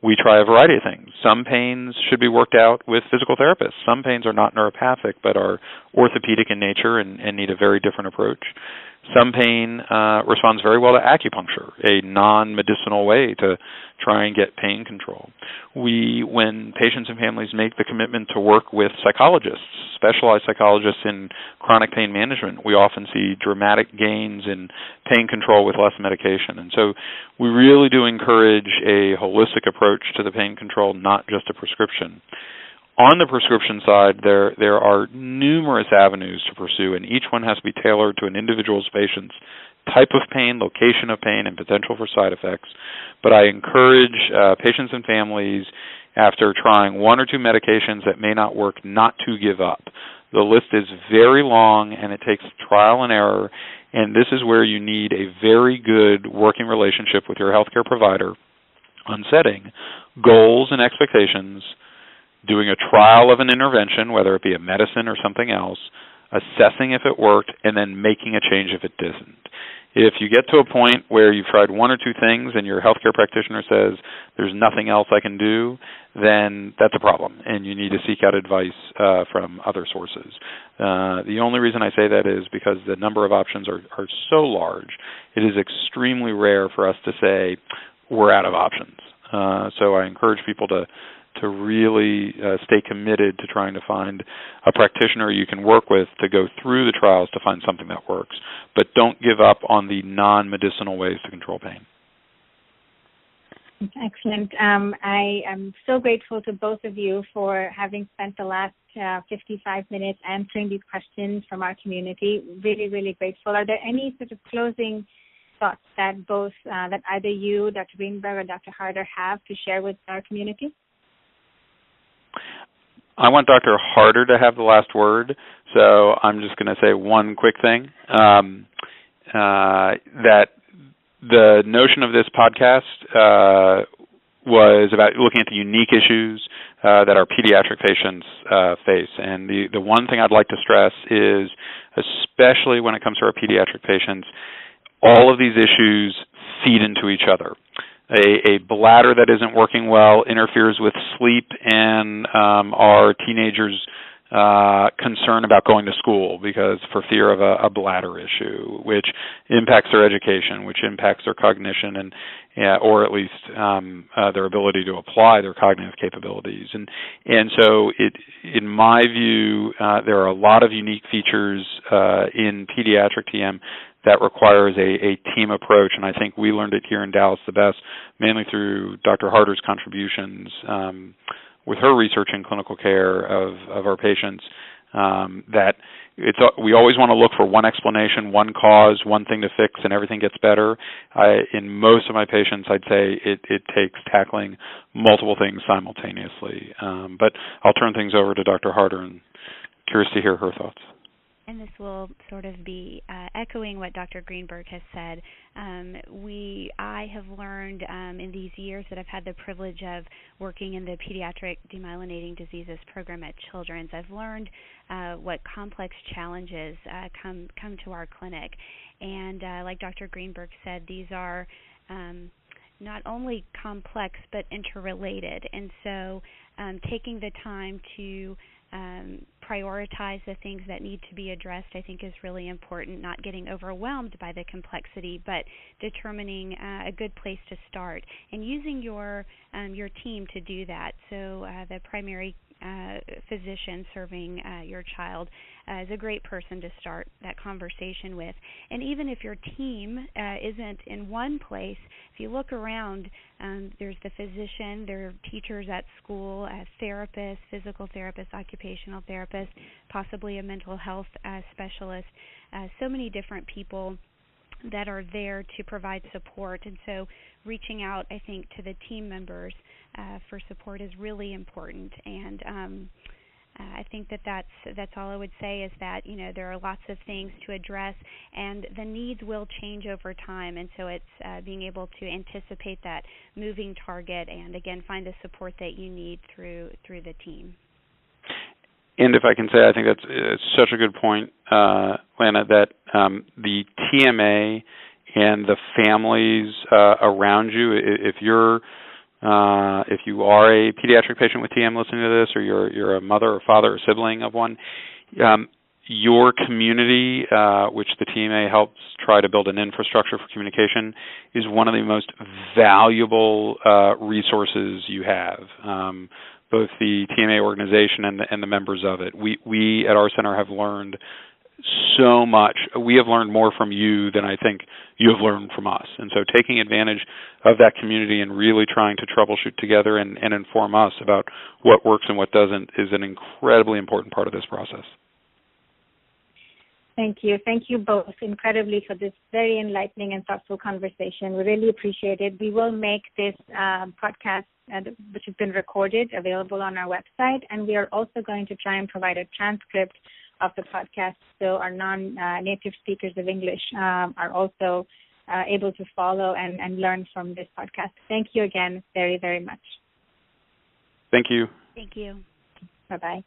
we try a variety of things. Some pains should be worked out with physical therapists. Some pains are not neuropathic but are orthopedic in nature and need a very different approach. Some pain responds very well to acupuncture, a non-medicinal way to try and get pain control. When patients and families make the commitment to work with psychologists, specialized psychologists in chronic pain management, we often see dramatic gains in pain control with less medication. And so we really do encourage a holistic approach to the pain control, not just a prescription. On the prescription side, there are numerous avenues to pursue, and each one has to be tailored to an individual's patient's type of pain, location of pain, and potential for side effects. But I encourage patients and families, after trying one or two medications that may not work, not to give up. The list is very long, and it takes trial and error, and this is where you need a very good working relationship with your healthcare provider on setting goals and expectations, doing a trial of an intervention, whether it be a medicine or something else, assessing if it worked, and then making a change if it didn't. If you get to a point where you've tried one or two things and your healthcare practitioner says there's nothing else I can do, then that's a problem, and you need to seek out advice from other sources. The only reason I say that is because the number of options are so large. It is extremely rare for us to say we're out of options. So I encourage people to really stay committed to trying to find a practitioner you can work with to go through the trials to find something that works. But don't give up on the non-medicinal ways to control pain. Excellent. I am so grateful to both of you for having spent the last 55 minutes answering these questions from our community. Really, really grateful. Are there any sort of closing thoughts that that either you, Dr. Greenberg, or Dr. Harder have to share with our community? I want Dr. Harder to have the last word, so I'm just going to say one quick thing, that the notion of this podcast was about looking at the unique issues that our pediatric patients face. And the one thing I'd like to stress is, especially when it comes to our pediatric patients, all of these issues feed into each other. A bladder that isn't working well interferes with sleep and our teenagers' concern about going to school because for fear of a bladder issue, which impacts their education, which impacts their cognition, and or at least their ability to apply their cognitive capabilities. And so, in my view, there are a lot of unique features in pediatric TM that requires a team approach, and I think we learned it here in Dallas the best, mainly through Dr. Harder's contributions with her research in clinical care of our patients, that we always want to look for one explanation, one cause, one thing to fix, and everything gets better. In most of my patients, I'd say it takes tackling multiple things simultaneously. But I'll turn things over to Dr. Harder, and curious to hear her thoughts. And this will sort of be echoing what Dr. Greenberg has said. I have learned in these years that I've had the privilege of working in the pediatric demyelinating diseases program at Children's. I've learned what complex challenges come to our clinic. And like Dr. Greenberg said, these are not only complex but interrelated. And so taking the time to prioritize the things that need to be addressed, I think, is really important, not getting overwhelmed by the complexity, but determining a good place to start and using your team to do that. So the primary physician serving your child is a great person to start that conversation with. And even if your team isn't in one place, if you look around, there's the physician, there are teachers at school, therapists, physical therapists, occupational therapists, possibly a mental health specialist, so many different people that are there to provide support. And so reaching out, I think, to the team members for support is really important. And I think that's all I would say, is that, you know, there are lots of things to address, and the needs will change over time. And so it's being able to anticipate that moving target and, again, find the support that you need through the team. And if I can say, I think that's such a good point, Lana, that the TMA and the families around you, if you're If you are a pediatric patient with TM listening to this, or you're a mother or father or sibling of one, your community, which the TMA helps try to build an infrastructure for communication, is one of the most valuable resources you have. Both the TMA organization and the members of it. We at our center have learned so much. We have learned more from you than I think you have learned from us. And so taking advantage of that community and really trying to troubleshoot together and inform us about what works and what doesn't is an incredibly important part of this process. Thank you. Thank you both incredibly for this very enlightening and thoughtful conversation. We really appreciate it. We will make this podcast, which has been recorded, available on our website, and we are also going to try and provide a transcript of the podcast so our non-native speakers of English are also able to follow and learn from this podcast. Thank you again very, very much. Thank you. Thank you. Bye-bye.